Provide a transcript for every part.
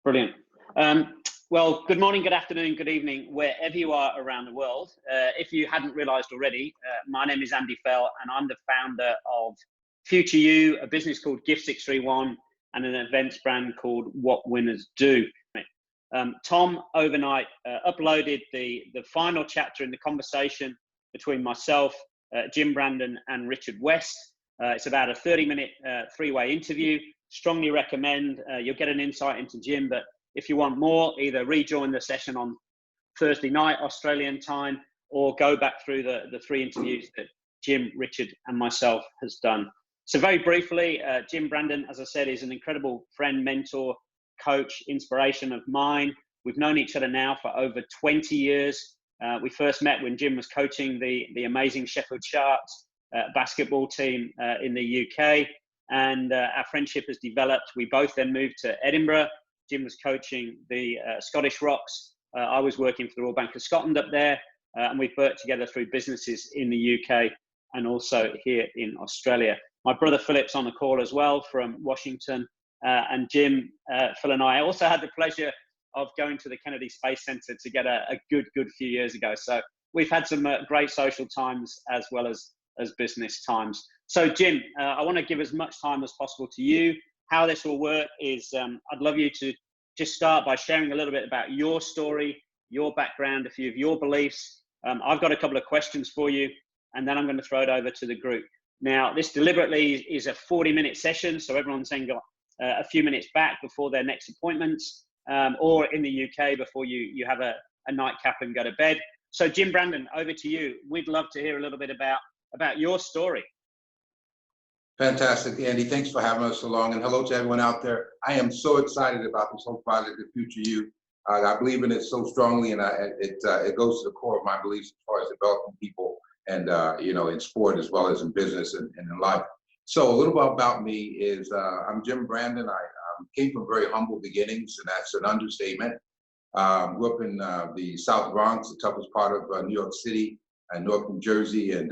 Brilliant. Well, good morning, good afternoon, good evening, wherever you are around the world. If you hadn't realized already, my name is Andy Fell, and I'm the founder of FutureYou, a business called Gift 631, and an events brand called What Winners Do. Tom overnight uploaded the final chapter in the conversation between myself, Jim Brandon, and Richard West. It's about a 30-minute three-way interview. Strongly recommend. You'll get an insight into Jim, but if you want more, either rejoin the session on Thursday night Australian time, or go back through the three interviews that Jim, Richard, and myself has done. So very briefly, Jim Brandon, as I said, is an incredible friend, mentor, coach, inspiration of mine. We've known each other now for over 20 years. We first met when Jim was coaching the amazing Sheffield Sharks basketball team in the UK, and our friendship has developed. We both then moved to Edinburgh. Jim was coaching the Scottish Rocks. I was working for the Royal Bank of Scotland up there, and we've worked together through businesses in the UK and also here in Australia. My brother Philip's on the call as well from Washington, and Jim, Phil and I also had the pleasure of going to the Kennedy Space Center together a good few years ago. So we've had some great social times as well as business times. So Jim, I want to give as much time as possible to you. How this will work is I'd love you to just start by sharing a little bit about your story, your background, a few of your beliefs. I've got a couple of questions for you, and then I'm going to throw it over to the group. Now, this deliberately is a 40-minute session, so everyone's then got a few minutes back before their next appointments, or in the UK before you have a nightcap and go to bed. So Jim Brandon, over to you. We'd love to hear a little bit about your story. Fantastic, Andy. Thanks for having us along, and hello to everyone out there. I am so excited about this whole project of FutureYou. I believe in it so strongly, and it goes to the core of my beliefs as far as developing people, and in sport as well as in business and in life. So a little bit about me is I'm Jim Brandon. I came from very humble beginnings, and that's an understatement. Grew up in the South Bronx, the toughest part of New York City and North New Jersey, and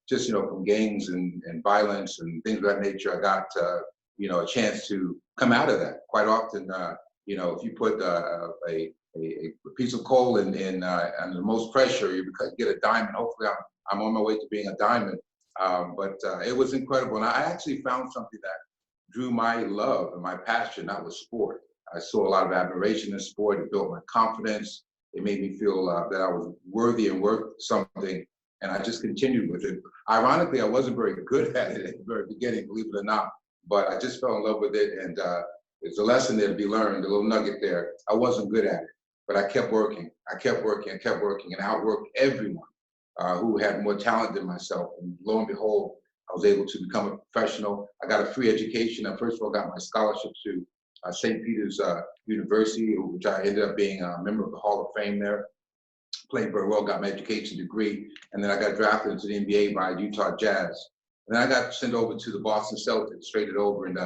just from gangs and violence and things of that nature, I got a chance to come out of that. Quite often, if you put a piece of coal in under the most pressure, you get a diamond. Hopefully, I'm on my way to being a diamond. But it was incredible, and I actually found something that drew my love and my passion. That was sport. I saw a lot of admiration in sport. It built my confidence. It made me feel that I was worthy and worth something. And I just continued with it. Ironically, I wasn't very good at it at the very beginning, believe it or not, but I just fell in love with it. And there's a lesson there to be learned, a little nugget there. I wasn't good at it, but I kept working. I kept working, and outworked everyone who had more talent than myself. And lo and behold, I was able to become a professional. I got a free education. I first of all got my scholarship to St. Peter's University, which I ended up being a member of the Hall of Fame there. Played very well, got my education degree, and then I got drafted into the NBA by Utah Jazz. And then I got sent over to the Boston Celtics, traded over, and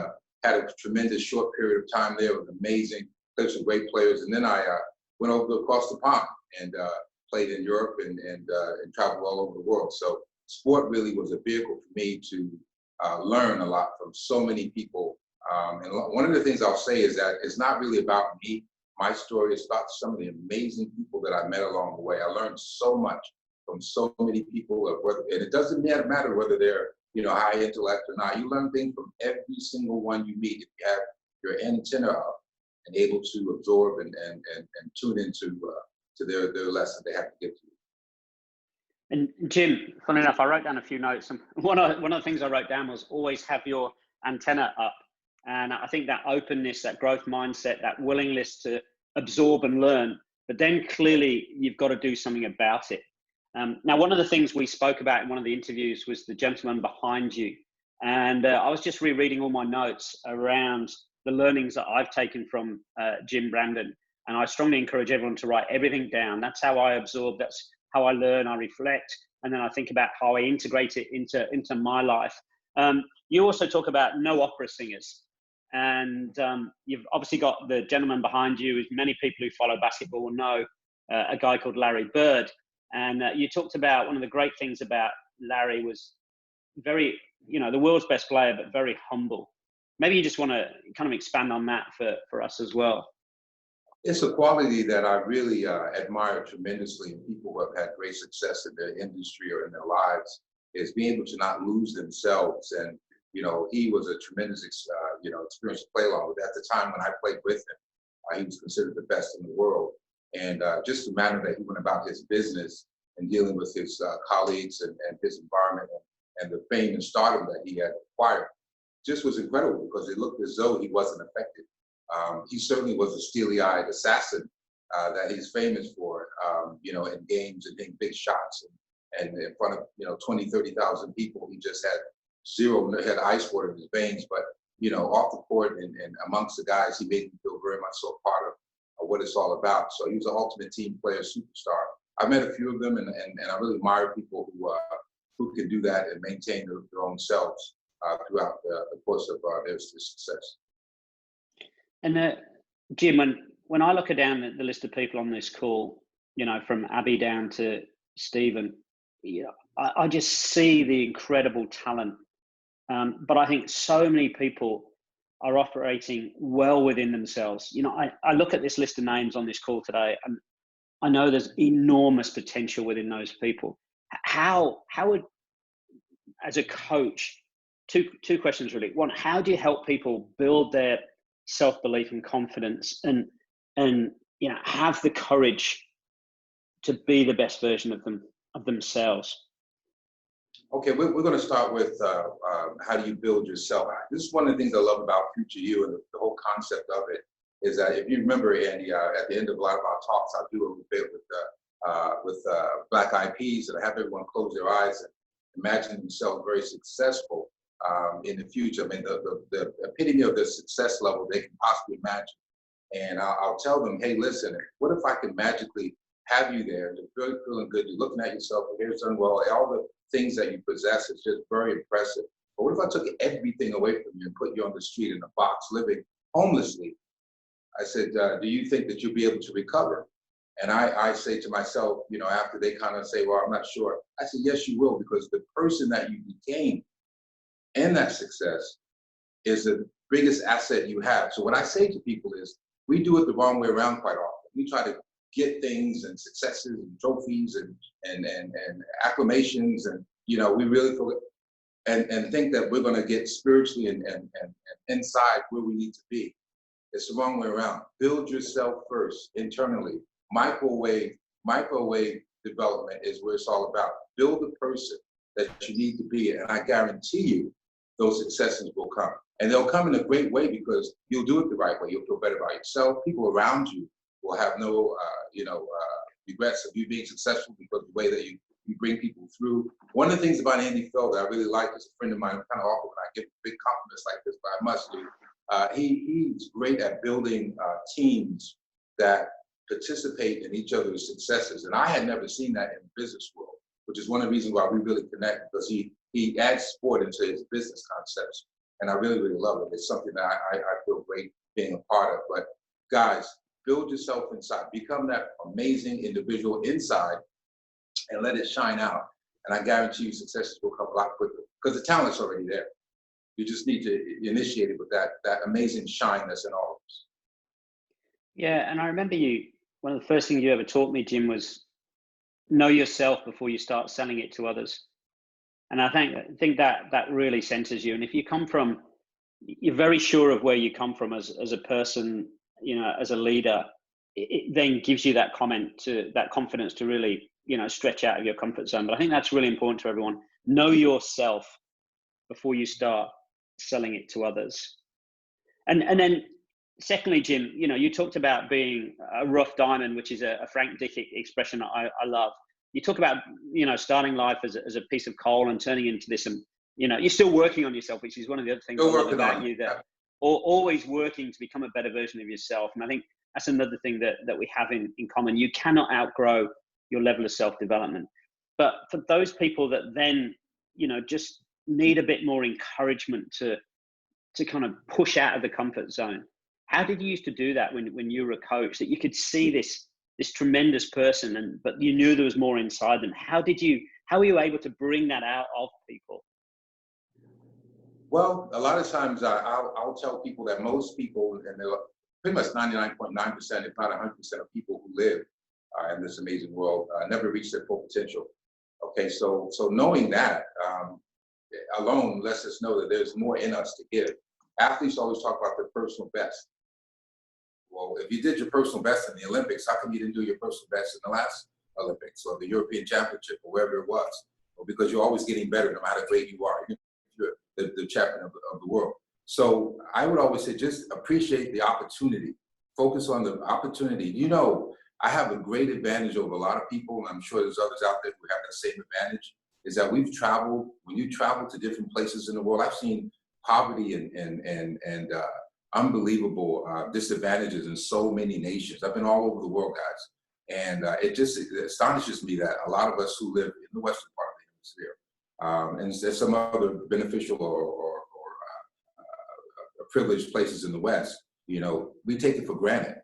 had a tremendous short period of time there. It was amazing, played some great players. And then I went over across the pond and played in Europe and traveled all over the world. So sport really was a vehicle for me to learn a lot from so many people. And one of the things I'll say is that it's not really about me. My story is about some of the amazing people that I met along the way. I learned so much from so many people, and it doesn't matter whether they're high intellect or not. You learn things from every single one you meet if you have your antenna up and able to absorb and tune into to their lesson they have to get to. And Jim, funny enough, I wrote down a few notes, and one of the things I wrote down was always have your antenna up. And I think that openness, that growth mindset, that willingness to absorb and learn, but then clearly you've got to do something about it. Now, one of the things we spoke about in one of the interviews was the gentleman behind you. And I was just rereading all my notes around the learnings that I've taken from Jim Brandon. And I strongly encourage everyone to write everything down. That's how I absorb, that's how I learn, I reflect, and then I think about how I integrate it into my life. You also talk about no opera singers. And you've obviously got the gentleman behind you, as many people who follow basketball will know, a guy called Larry Bird. And you talked about one of the great things about Larry was very, the world's best player, but very humble. Maybe you just want to kind of expand on that for us as well. It's a quality that I really admire tremendously in people who have had great success in their industry or in their lives, is being able to not lose themselves. And, he was a tremendous, experience to play along with. At the time when I played with him, he was considered the best in the world. And just the manner that he went about his business and dealing with his colleagues and his environment and the fame and stardom that he had acquired just was incredible, because it looked as though he wasn't affected. He certainly was a steely-eyed assassin that he's famous for, in games and hitting big shots. And in front of, 20, 30,000 people, he just had had ice water in his veins. But, off the court and amongst the guys, he made me feel very much so a part of what it's all about. So he was an ultimate team player, superstar. I met a few of them, and I really admire people who can do that and maintain their own selves throughout the course of their success. And Jim, when I look down the list of people on this call, from Abby down to Stephen, I just see the incredible talent. But I think so many people are operating well within themselves. I look at this list of names on this call today, and I know there's enormous potential within those people. How would, as a coach, two questions really. One, how do you help people build their self-belief and confidence and have the courage to be the best version of themselves? Okay, we're going to start with how do you build yourself. This is one of the things I love about FutureYou, and the whole concept of it is that, if you remember, Andy, at the end of a lot of our talks, I do a little bit with Black Eyed Peas, and I have everyone close their eyes and imagine themselves very successful in the future. I mean, the epitome of the success level they can possibly imagine. And I'll tell them, hey, listen, what if I could magically have you there, you're feeling good, you're looking at yourself, your hair's done well, all the things that you possess is just very impressive. But what if I took everything away from you and put you on the street in a box, living homelessly? I said, do you think that you'll be able to recover? And I say to myself, after they kind of say, well, I'm not sure. I said, yes, you will, because the person that you became and that success is the biggest asset you have. So what I say to people is, we do it the wrong way around quite often. We try to get things and successes and trophies and acclamations, and we really feel it, and think that we're going to get spiritually and inside where we need to be. It's the wrong way around. Build yourself first internally. Microwave development is where it's all about. Build the person that you need to be, and I guarantee you those successes will come. And they'll come in a great way, because you'll do it the right way. You'll feel better about yourself. People around you will have no regrets of you being successful, because the way that you bring people through. One of the things about Andy Fell that I really like, as a friend of mine, kind of awful when I give big compliments like this, but I must do. He's great at building teams that participate in each other's successes. And I had never seen that in the business world, which is one of the reasons why we really connect, because he adds sport into his business concepts. And I really, really love it. It's something that I feel great being a part of. But guys, build yourself inside. Become that amazing individual inside and let it shine out. And I guarantee you successes will come a lot quicker, because the talent's already there. You just need to initiate it with that amazing shine that's in all of us. Yeah, and I remember one of the first things you ever taught me, Jim, was know yourself before you start selling it to others. And I think that really centers you. And if you come from, you're very sure of where you come from as a person, as a leader, it then gives you that confidence to really, stretch out of your comfort zone. But I think that's really important to everyone. Know yourself before you start selling it to others. And then secondly, Jim, you talked about being a rough diamond, which is a Frank Dick expression I love. You talk about, starting life as a piece of coal and turning into this, and, you're still working on yourself, which is one of the other things I love about you, that always working to become a better version of yourself. And I think that's another thing that we have in common. You cannot outgrow your level of self-development. But for those people that then, just need a bit more encouragement to kind of push out of the comfort zone, how did you used to do that when you were a coach, that you could see this tremendous person, but you knew there was more inside them? How were you able to bring that out of people? Well, a lot of times I'll tell people that most people, and pretty much 99.9%, if not 100% of people who live in this amazing world never reach their full potential. Okay, so knowing that alone lets us know that there's more in us to give. Athletes always talk about their personal best. Well, if you did your personal best in the Olympics, how come you didn't do your personal best in the last Olympics or the European Championship or wherever it was? Well, because you're always getting better no matter how great you are. You're the champion of the world. So I would always say just appreciate the opportunity. Focus on the opportunity. You know, I have a great advantage over a lot of people, and I'm sure there's others out there who have the same advantage, is that we've traveled. When you travel to different places in the world, I've seen poverty and unbelievable disadvantages in so many nations. I've been all over the world, guys. And it astonishes me that a lot of us who live in the western part of the hemisphere, and there's some other beneficial or privileged places in the West, you know, we take it for granted.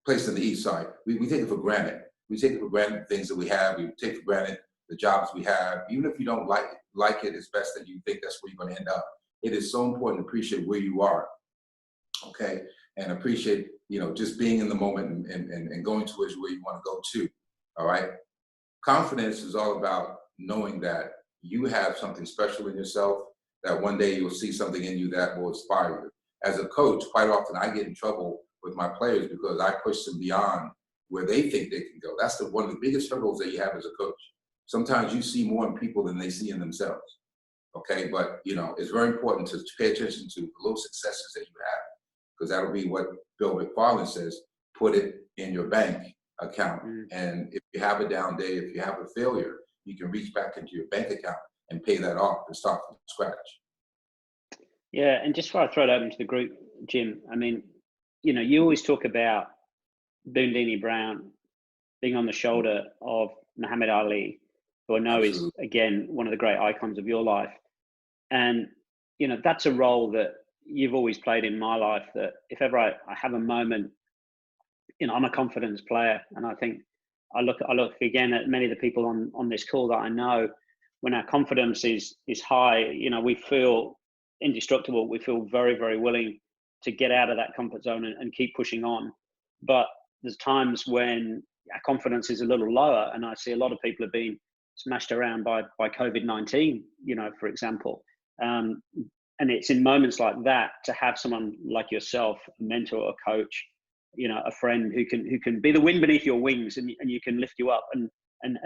Place in the East, sorry, we take it for granted. We take it for granted the things that we have. We take for granted the jobs we have. Even if you don't like it, it's best that you think that's where you're going to end up. It is so important to appreciate where you are, okay, and appreciate, you know, just being in the moment and going towards where you want to go to. All right. Confidence is all about knowing that you have something special in yourself, that one day you'll see something in you that will inspire you. As a coach, quite often I get in trouble with my players because I push them beyond where they think they can go. That's one of the biggest hurdles that you have as a coach. Sometimes you see more in people than they see in themselves. Okay, but you know, it's very important to pay attention to the little successes that you have, because that'll be what Bill McFarland says, put it in your bank account. And if you have a down day, if you have a failure, you can reach back into your bank account and pay that off and start from scratch. Yeah, and just before I throw it open to the group, Jim, I mean, you know, you always talk about Boondini Brown being on the shoulder of Muhammad Ali, who I know Absolutely. is, again, one of the great icons of your life. And, you know, that's a role that you've always played in my life, that if ever I have a moment, you know, I'm a confidence player. And I think I look again at many of the people on this call that I know, when our confidence is high, you know, we feel indestructible. We feel very, very willing to get out of that comfort zone and keep pushing on. But there's times when our confidence is a little lower, and I see a lot of people have been smashed around by COVID-19, you know, for example. And it's in moments like that to have someone like yourself, a mentor, a coach, you know, a friend who can be the wind beneath your wings, and you can lift you up and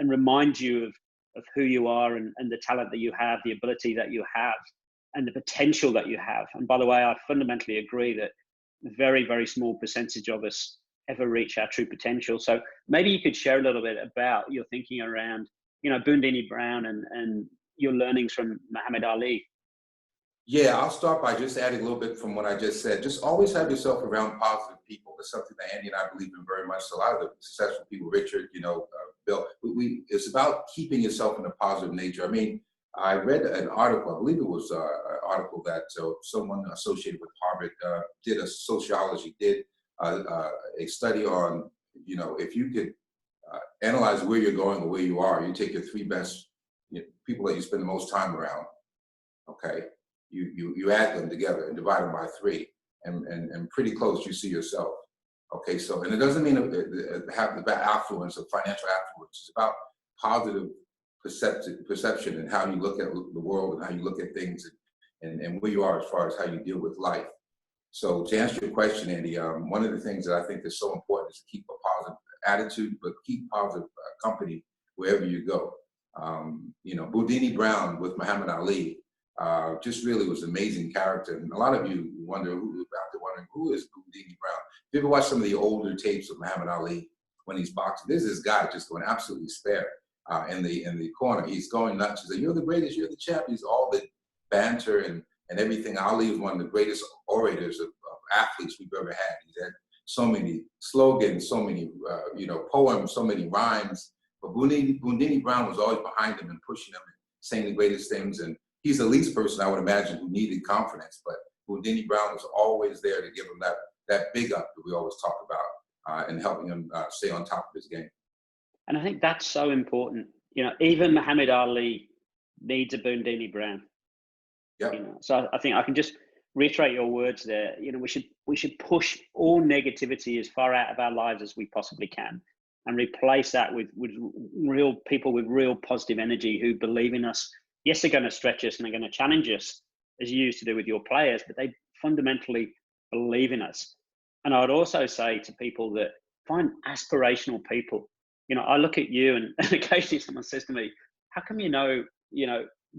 remind you of who you are and the talent that you have, the ability that you have, and the potential that you have. And by the way, I fundamentally agree that a very, very small percentage of us ever reach our true potential. So maybe you could share a little bit about your thinking around, you know, Boondini Brown and your learnings from Muhammad Ali. Yeah, I'll start by just adding a little bit from what I just said. Just always have yourself around positive people. It's something that Andy and I believe in very much. So a lot of the successful people, Richard, you know, Bill, it's about keeping yourself in a positive nature. I mean, I read an article, I believe it was an article that someone associated with Harvard did a study on, you know, if you could analyze where you're going or where you are, you take your three best people that you spend the most time around, okay? You add them together and divide them by 3, and pretty close you see yourself. Okay, so, and it doesn't mean have the bad affluence or financial affluence. It's about positive perception and how you look at the world and how you look at things and where you are as far as how you deal with life. So to answer your question, Andy, one of the things that I think is so important is to keep a positive attitude, but keep positive company wherever you go. You know, Boondini Brown with Muhammad Ali just really was an amazing character. And a lot of you wondering who is Boondini Brown. If you ever watch some of the older tapes of Muhammad Ali when he's boxing, there's this guy just going absolutely spare in the corner. He's going nuts. He's like, "You're the greatest, you're the champ." He's all the banter and everything. Ali is one of the greatest orators of athletes we've ever had. He's had so many slogans, so many you know, poems, so many rhymes. But Boondini Brown was always behind him and pushing him and saying the greatest things. And he's the least person I would imagine who needed confidence, but Boondini Brown was always there to give him that big up that we always talk about and helping him stay on top of his game. And I think that's so important. You know, even Muhammad Ali needs a Boondini Brown. Yep. You know, so I think I can just reiterate your words there. You know, we should push all negativity as far out of our lives as we possibly can, and replace that with real people with real positive energy who believe in us. Yes, they're going to stretch us and they're going to challenge us, as you used to do with your players, but they fundamentally believe in us. And I would also say to people that find aspirational people. You know, I look at you, and occasionally someone says to me, how come you know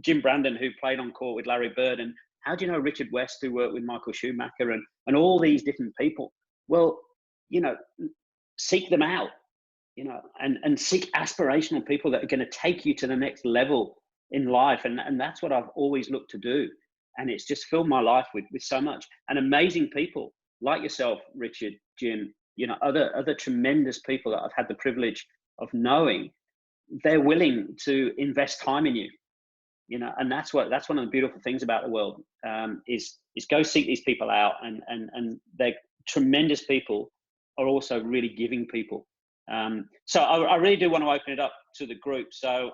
Jim Brandon, who played on court with Larry Bird, and how do you know Richard West, who worked with Michael Schumacher, and all these different people? Well, you know, seek them out, you know, and seek aspirational people that are going to take you to the next level in life. And that's what I've always looked to do. And it's just filled my life with so much, and amazing people like yourself, Richard, Jim, you know, other tremendous people that I've had the privilege of knowing. They're willing to invest time in you, you know, and that's one of the beautiful things about the world, is go seek these people out, and they're tremendous people are also really giving people. So I really do want to open it up to the group. So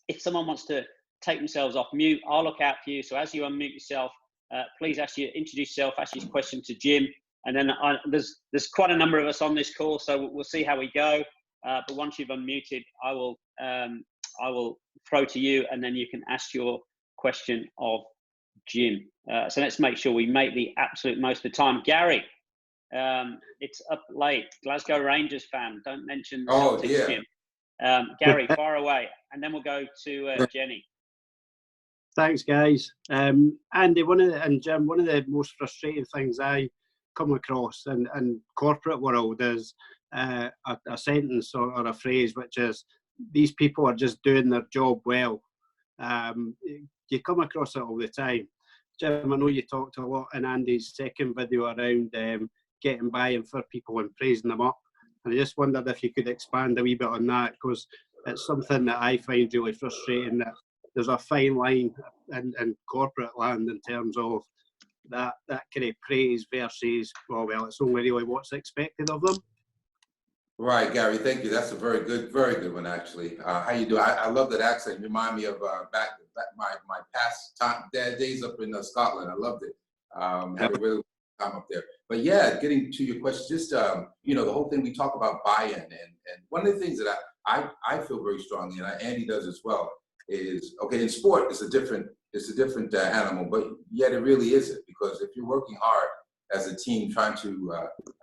if someone wants to take themselves off mute, I'll look out for you. So as you unmute yourself, please introduce yourself, ask your question to Jim, and then there's quite a number of us on this call, so we'll see how we go. But once you've unmuted, I will throw to you, and then you can ask your question of Jim. So let's make sure we make the absolute most of the time. Gary, it's up late. Glasgow Rangers fan. Don't mention the Celtics, Jim. Gary, far away, and then we'll go to Jenny. Thanks, guys. Andy, and Jim, one of the most frustrating things I come across in corporate world is a sentence or a phrase, which is, these people are just doing their job well. You come across it all the time. Jim, I know you talked a lot in Andy's second video around getting buy-in for people and praising them up. And I just wondered if you could expand a wee bit on that, because it's something that I find really frustrating, that there's a fine line in corporate land in terms of that kind of praise versus, well, it's only really what's expected of them. Right, Gary, thank you. That's a very good one, actually. How you doing? I love that accent. You remind me of back my past days up in Scotland. I loved it. Had a really good time up there. But yeah, getting to your question, just you know, the whole thing we talk about buy-in, and one of the things that I feel very strongly, and Andy does as well, is, okay, in sport it's a different animal, but yet it really isn't, because if you're working hard as a team trying to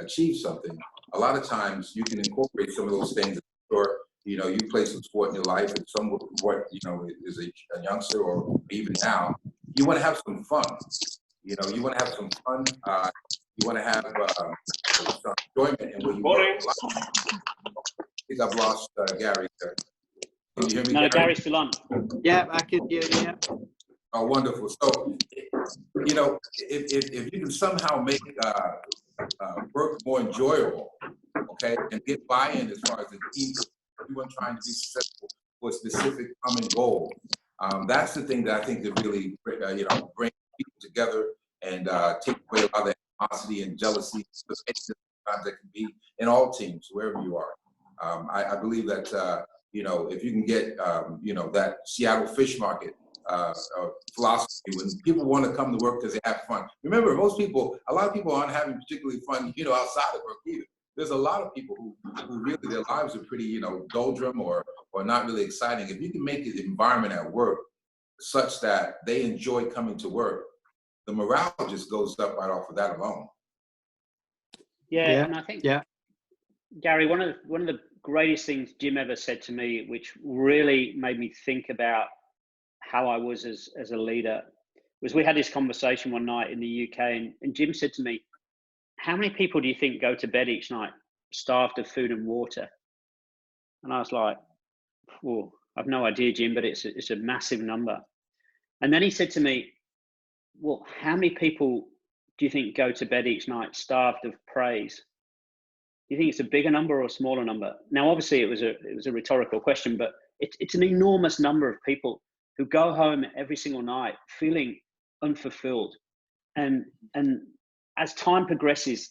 achieve something, a lot of times you can incorporate some of those things. Or, you know, you play some sport in your life, and some sport, you know, is a youngster, or even now, you want to have some fun. You know, you want to have some fun. You want to have some enjoyment in what you work. I think I've lost Gary. Can you hear me? No, Gary? Gary's still on. Yeah, I can hear you. Yeah. Oh, wonderful. So, you know, if you can somehow make work more enjoyable, okay, and get buy-in as far as the team, everyone trying to be successful for a specific common goal, that's the thing that I think that really, you know, bring people together and take away a lot of that animosity and jealousy. Sometimes that can be in all teams, wherever you are. I believe that you know, if you can get you know, that Seattle fish market philosophy, when people want to come to work because they have fun. Remember, a lot of people aren't having particularly fun, you know, outside of work either. There's a lot of people who really, their lives are pretty, you know, doldrum or not really exciting. If you can make the environment at work such that they enjoy coming to work, the morale just goes up right off of that alone. Yeah, and I think, Gary, one of the greatest things Jim ever said to me, which really made me think about how I was as a leader, was we had this conversation one night in the UK, and Jim said to me, how many people do you think go to bed each night starved of food and water? And I was like, oh, I've no idea, Jim, but it's a massive number. And then he said to me, well, how many people do you think go to bed each night starved of praise? Do you think it's a bigger number or a smaller number? Now, obviously, it was a rhetorical question, but it's an enormous number of people who go home every single night feeling unfulfilled. And as time progresses,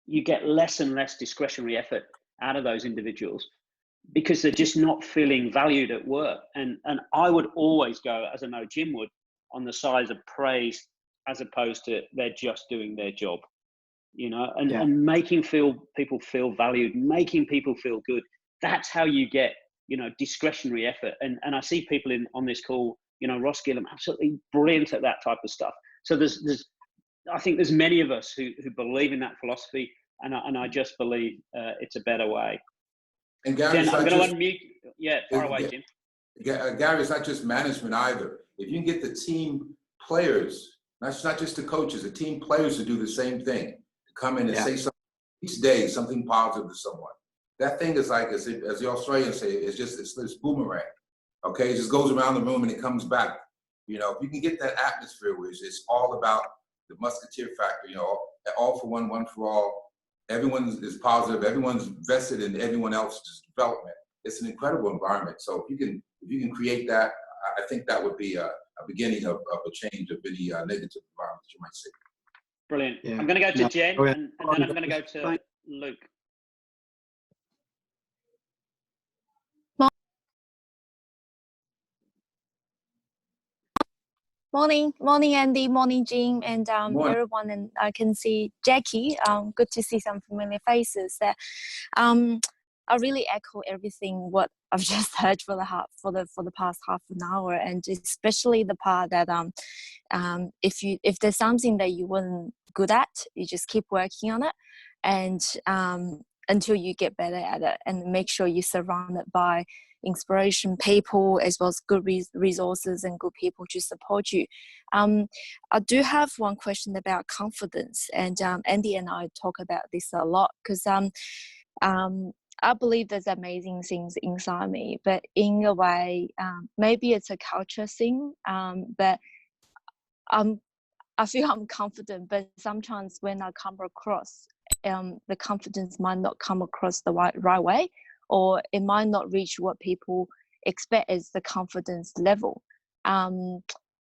you get less and less discretionary effort out of those individuals because they're just not feeling valued at work. And I would always go, as I know Jim would, on the side of praise as opposed to they're just doing their job, you know, and, Yeah. and making people feel valued, making people feel good. That's how you get, you know, discretionary effort. And I see people on this call, you know, Ross Gillum, absolutely brilliant at that type of stuff. So I think there's many of us who believe in that philosophy, and I just believe it's a better way. And Gary, Jen, I'm going to unmute. Yeah, far away, Jim. Gary, it's not just management either. If you can get the team players, not just the coaches, the team players to do the same thing, to come in and say something each day, something positive to someone. That thing is like, as the Australians say, it's this boomerang. Okay, it just goes around the room and it comes back. You know, if you can get that atmosphere where it's all about the musketeer factor, you know, all for one, one for all. Everyone is positive. Everyone's vested in everyone else's development. It's an incredible environment. So if you can create that, I think that would be a beginning of a change of any negative environment you might see. Brilliant. Yeah. I'm going to go to Jen, Oh, yeah. and then I'm going to go to Luke. Morning, Andy. Morning, Jim, and everyone. And I can see Jackie. Good to see some familiar faces. There, I really echo everything what I've just heard for the past half an hour, and especially the part that if there's something that you weren't good at, you just keep working on it, and until you get better at it, and make sure you're surrounded by inspiration people as well as good resources and good people to support you. I do have one question about confidence, and Andy and I talk about this a lot because I believe there's amazing things inside me, but in a way, maybe it's a culture thing, but I feel I'm confident, but sometimes when I come across, the confidence might not come across the right way, or it might not reach what people expect as the confidence level.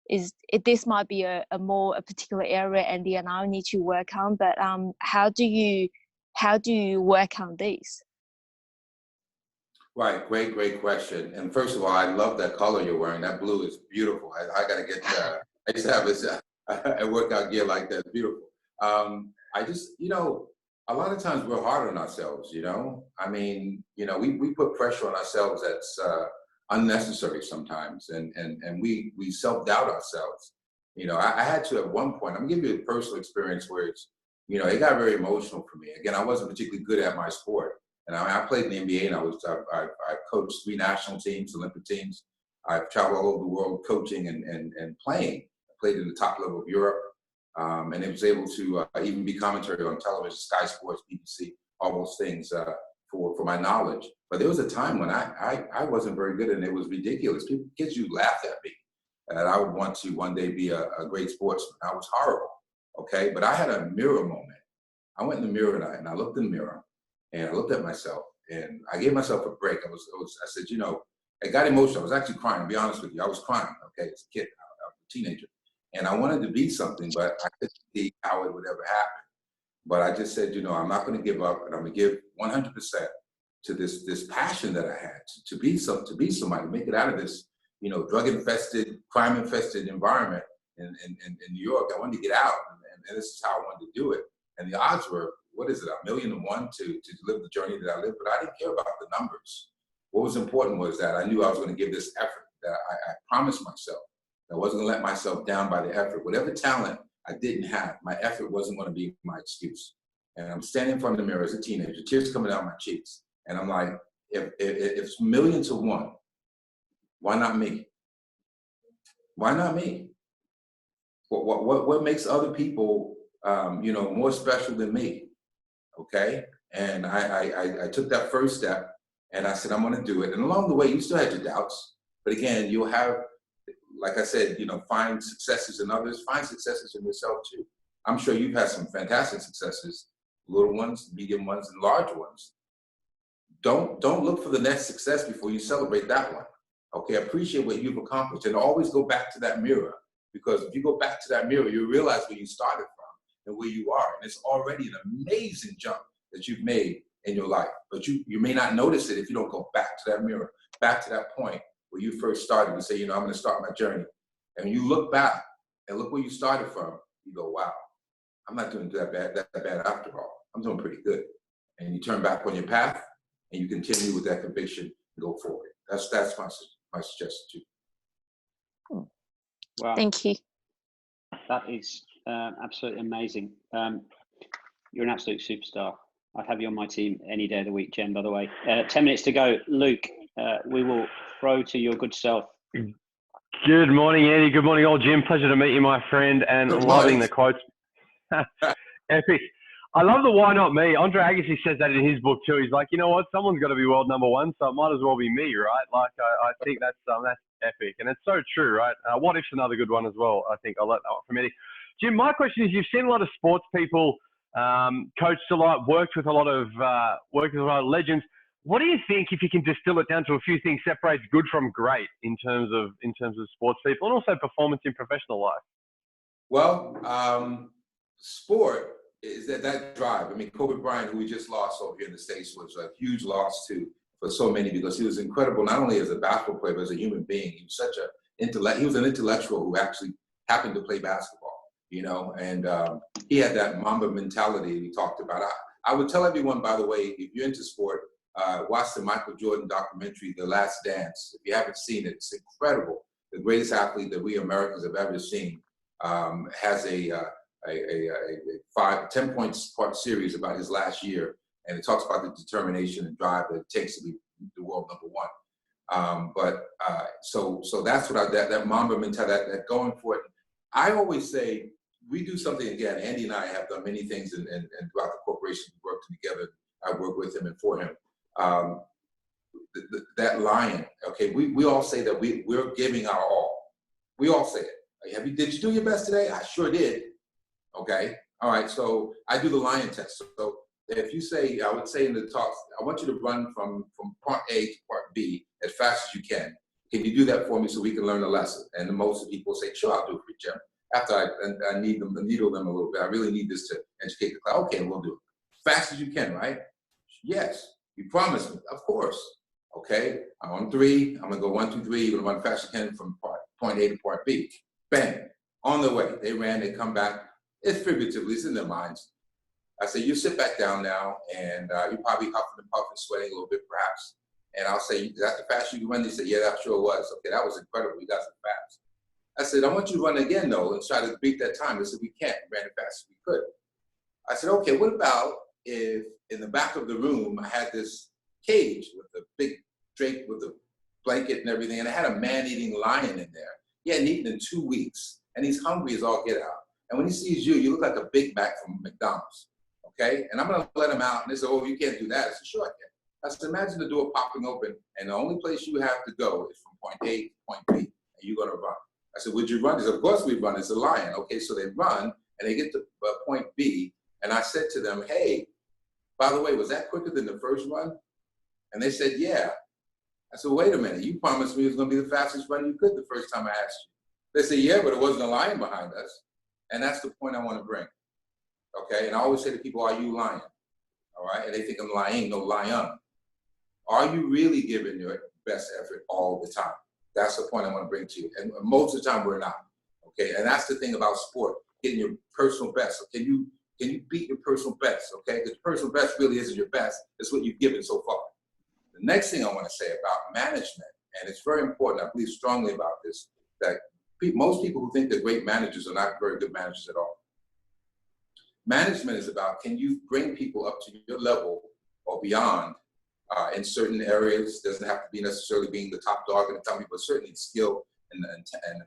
This might be a particular area Andy and I need to work on, but how do you work on this? Right, great question. And first of all, I love that color you're wearing. That blue is beautiful. I got to get that. I used to have a workout gear like that. It's beautiful. I just, you know, a lot of times we're hard on ourselves, you know? I mean, you know, we put pressure on ourselves that's unnecessary sometimes, and we self-doubt ourselves. You know, I had to at one point, I'm gonna give you a personal experience where it's, you know, it got very emotional for me. Again, I wasn't particularly good at my sport. And I played in the NBA, and I coached 3 national teams, Olympic teams. I've traveled all over the world coaching and playing. I played in the top level of Europe, and I was able to even be commentary on television, Sky Sports, BBC, all those things for my knowledge. But there was a time when I wasn't very good, and it was ridiculous. Kids you laughed at me, and I would want to one day be a great sportsman. I was horrible, okay? But I had a mirror moment. I went in the mirror and I looked in the mirror, and I looked at myself, and I gave myself a break. I said, you know, I got emotional. I was actually crying, to be honest with you. I was crying, okay, as a kid, I was a teenager. And I wanted to be something, but I couldn't see how it would ever happen. But I just said, you know, I'm not going to give up, and I'm going to give 100% to this passion that I had to be somebody, make it out of this, you know, drug-infested, crime-infested environment in New York. I wanted to get out, and this is how I wanted to do it. And the odds were, what is it, 1,000,000 to live the journey that I lived, but I didn't care about the numbers. What was important was that I knew I was going to give this effort, that I promised myself that I wasn't going to let myself down by the effort. Whatever talent I didn't have, my effort wasn't going to be my excuse. And I'm standing in front of the mirror as a teenager, tears coming out my cheeks. And I'm like, if it's 1,000,000 to 1, why not me? Why not me? What makes other people, you know, more special than me? Okay, and I took that first step, and I said, I'm going to do it. And along the way, you still had your doubts, but again, you'll have, like I said, you know, find successes in others, find successes in yourself too. I'm sure you've had some fantastic successes, little ones, medium ones, and large ones. Don't look for the next success before you celebrate that one. Okay, appreciate what you've accomplished, and always go back to that mirror, because if you go back to that mirror, you realize where you started from and where you are. And it's already an amazing jump that you've made in your life. But you may not notice it if you don't go back to that mirror, back to that point where you first started and say, you know, I'm going to start my journey. And when you look back and look where you started from, you go, wow, I'm not doing that bad after all. I'm doing pretty good. And you turn back on your path and you continue with that conviction and go forward. That's my suggestion too. Wow. Thank you. That is absolutely amazing. You're an absolute superstar. I'd have you on my team any day of the week, Jen, by the way. 10 minutes to go. Luke, we will throw to your good self. Good morning, Andy. Good morning, all. Jim. Pleasure to meet you, my friend, and loving the quotes. Epic. I love the why not me. Andre Agassi says that in his book too. He's like, you know what? Someone's got to be world number one, so it might as well be me, right? Like, I think that's epic, and it's so true, right? What if's another good one as well. I think I'll let that one from Eddie. Jim, my question is: you've seen a lot of sports people, coached a lot, worked with a lot of legends. What do you think, if you can distill it down to a few things, separates good from great in terms of sports people and also performance in professional life? Well, sport is that drive. I mean, Kobe Bryant, who we just lost over here in the States, was a huge loss for so many, because he was incredible, not only as a basketball player, but as a human being. He was he was an intellectual who actually happened to play basketball, you know, and he had that Mamba mentality we talked about. I would tell everyone, by the way, if you're into sport, watch the Michael Jordan documentary, The Last Dance. If you haven't seen it, it's incredible. The greatest athlete that we Americans have ever seen has a 10-point part series about his last year, and it talks about the determination and drive that it takes to be the world number one. So that's what that Mamba mentality, that going for it. I always say we do something again. Andy and I have done many things, and throughout the corporation we worked together. I work with him and for him. That lion. Okay, we all say that we're giving our all. We all say it. Did you do your best today? I sure did. Okay. All right. So I do the lion test. So if you say, I would say in the talks, I want you to run from part A to part B as fast as you can. Can you do that for me so we can learn a lesson? And the most people say, sure, I'll do it for you, Jim. After I needle them a little bit. I really need this to educate the class. Okay, we'll do it. Fast as you can, right? Yes. You promised me. Of course. Okay. I'm on 3. I'm going to go 1, 2, 3. You're going to run fast as you can from point A to part B. Bang. On the way. They ran. They come back. It's figuratively. It's in their minds. I say, you sit back down now, and you're probably huffing and puffing, sweating a little bit, perhaps. And I'll say, is that the fastest you can run? They said, yeah, that sure was. Okay, that was incredible. You got so fast. I said, I want you to run again, though, and try to beat that time. They said, we can't. We ran as fast as we could. I said, okay, what about if in the back of the room I had this cage with a big drape with a blanket and everything, and I had a man-eating lion in there. He hadn't eaten in 2 weeks, and he's hungry as all get out. And when he sees you, you look like a Big Mac from McDonald's, okay? And I'm gonna let him out, and they say, oh, you can't do that. I said, sure I can. I said, imagine the door popping open, and the only place you have to go is from point A to point B, and you're gonna run. I said, would you run? He said, of course we run, it's a lion. Okay, so they run, and they get to point B, and I said to them, hey, by the way, was that quicker than the first run? And they said, yeah. I said, wait a minute, you promised me it was gonna be the fastest run you could the first time I asked you. They said, yeah, but it wasn't a lion behind us. And that's the point I wanna bring, okay? And I always say to people, are you lying? All right, and they think I'm lying, no, lion. Are you really giving your best effort all the time? That's the point I wanna bring to you. And most of the time we're not, okay? And that's the thing about sport, getting your personal best. So can you beat your personal best, okay? Because personal best really isn't your best, it's what you've given so far. The next thing I wanna say about management, and it's very important, I believe strongly about this, that most people who think they're great managers are not very good managers at all. Management is about, can you bring people up to your level or beyond in certain areas? Doesn't have to be necessarily being the top dog in the company, but certainly skill and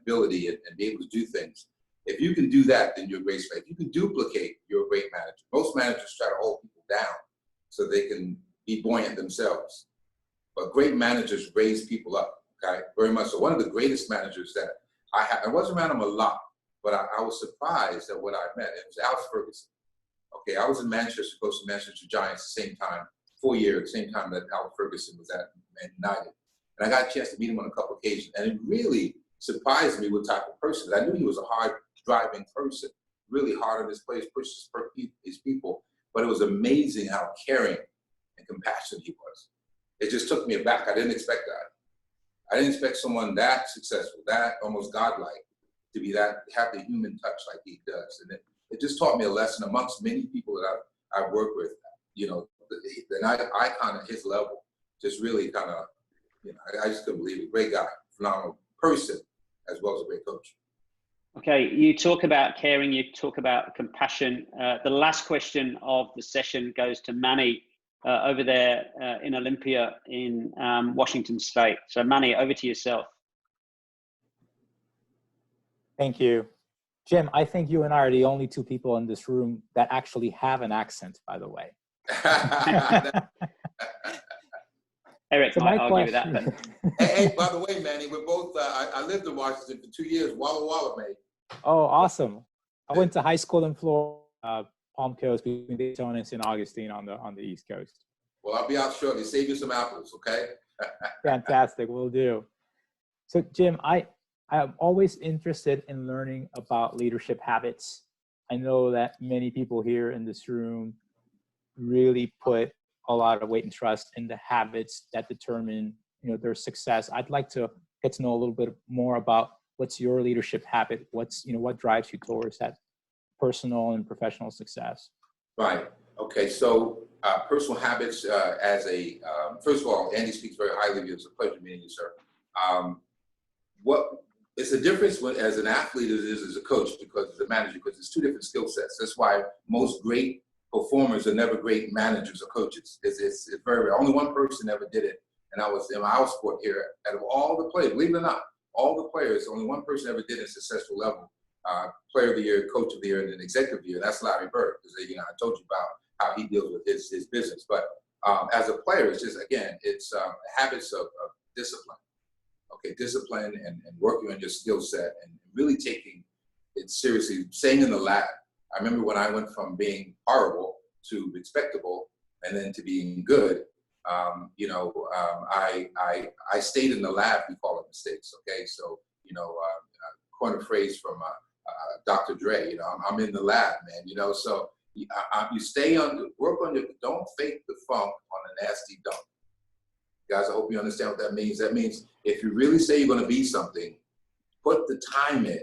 ability and be able to do things. If you can do that, then you're a great space. If you can duplicate, you're a great manager. Most managers try to hold people down so they can be buoyant themselves. But great managers raise people up, okay? Very much so. One of the greatest managers that I wasn't around him a lot, but I was surprised at what I met. It was Alex Ferguson. Okay, I was in Manchester, coached the Manchester Giants the same time, 4 years, same time that Alex Ferguson was at Man United. And I got a chance to meet him on a couple occasions. And it really surprised me what type of person. I knew he was a hard driving person, really hard on his place, pushes his people. But it was amazing how caring and compassionate he was. It just took me aback. I didn't expect that. I didn't expect someone that successful, that almost godlike, to be have the human touch like he does. And it just taught me a lesson amongst many people that I've worked with. You know, an icon at his level, just really kind of, you know, I just couldn't believe it. Great guy, phenomenal person, as well as a great coach. Okay, you talk about caring, you talk about compassion. The last question of the session goes to Manny over there in Olympia in Washington State. So Manny, over to yourself. Thank you. Jim, I think you and I are the only two people in this room that actually have an accent, by the way. Eric So might argue with that. But... hey, by the way, Manny, we're both, I lived in Washington for 2 years, Walla Walla, mate. Oh, awesome. I went to high school in Florida, Palm Coast, between Daytona and St. Augustine on the East Coast. Well, I'll be out shortly. Save you some apples, okay? Fantastic, will do. So Jim, I'm always interested in learning about leadership habits. I know that many people here in this room really put a lot of weight and trust in the habits that determine, you know, their success. I'd like to get to know a little bit more about what's your leadership habit? What's, you know, what drives you towards that personal and professional success? Right. Okay. So personal habits as a, first of all, Andy speaks very highly of you. It's a pleasure meeting you, sir. It's a difference when, as an athlete as it is as a coach, because as a manager, because it's two different skill sets. That's why most great performers are never great managers or coaches. It's very rare. Only one person ever did it, and I was in our sport here. Out of all the players, believe it or not, all the players, only one person ever did it at a successful level. Player of the year, coach of the year, and then executive of the year. That's Larry Bird, because you know I told you about how he deals with his business. But as a player, it's just, again, it's habits of discipline. Okay, discipline and working on your skill set and really taking it seriously, staying in the lab. I remember when I went from being horrible to respectable and then to being good, I stayed in the lab, we call it mistakes, okay? So, coin a phrase from Dr. Dre, you know, I'm in the lab, man, you know, so you stay work on your, don't fake the funk on a nasty dunk. Guys, I hope you understand what that means. That means if you really say you're going to be something, put the time in.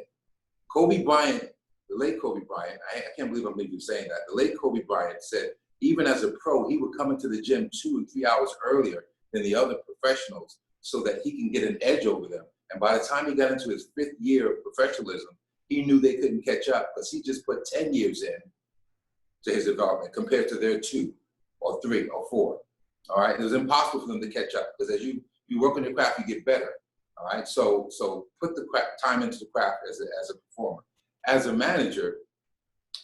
Kobe Bryant, the late Kobe Bryant, I can't believe I'm even saying that. The late Kobe Bryant said, even as a pro, he would come into the gym 2 and 3 hours earlier than the other professionals so that he can get an edge over them. And by the time he got into his 5th year of professionalism, he knew they couldn't catch up because he just put 10 years in to his development compared to their 2 or 3 or 4. All right, it was impossible for them to catch up because as you work on your craft, you get better. All right, so put the time into the craft as a performer. As a manager,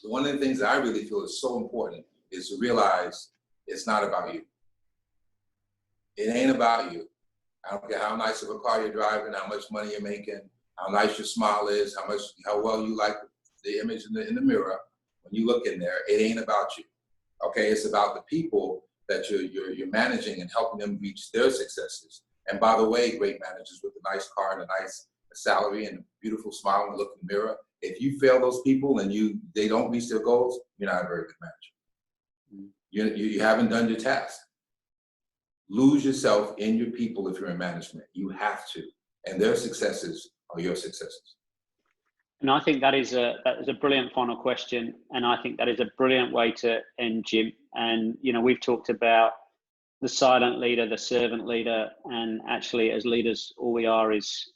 one of the things that I really feel is so important is to realize it's not about you. It ain't about you. I don't care how nice of a car you're driving, how much money you're making, how nice your smile is, how well you like the image in the mirror. When you look in there, it ain't about you. Okay, it's about the people that you're managing and helping them reach their successes. And by the way, great managers with a nice car and a nice salary and a beautiful smile and look in the mirror, if you fail those people and they don't reach their goals, you're not a very good manager. You haven't done your task. Lose yourself in your people if you're in management. You have to. And their successes are your successes. And I think that is a brilliant final question. And I think that is a brilliant way to end, Jim. And, you know, we've talked about the silent leader, the servant leader, and actually as leaders, all we are is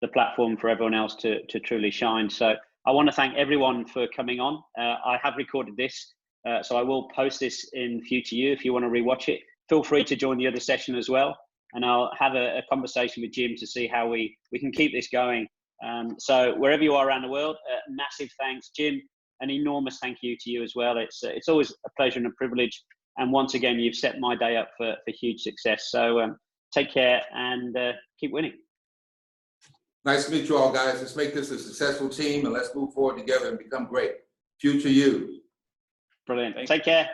the platform for everyone else to truly shine. So I want to thank everyone for coming on. I have recorded this, so I will post this in FutureYou if you want to rewatch it. Feel free to join the other session as well. And I'll have a conversation with Jim to see how we can keep this going. So wherever you are around the world, massive thanks, Jim. An enormous thank you to you as well. It's always a pleasure and a privilege. And once again, you've set my day up for huge success. So take care and keep winning. Nice to meet you all, guys. Let's make this a successful team and let's move forward together and become great. FutureYou. Brilliant. Take care.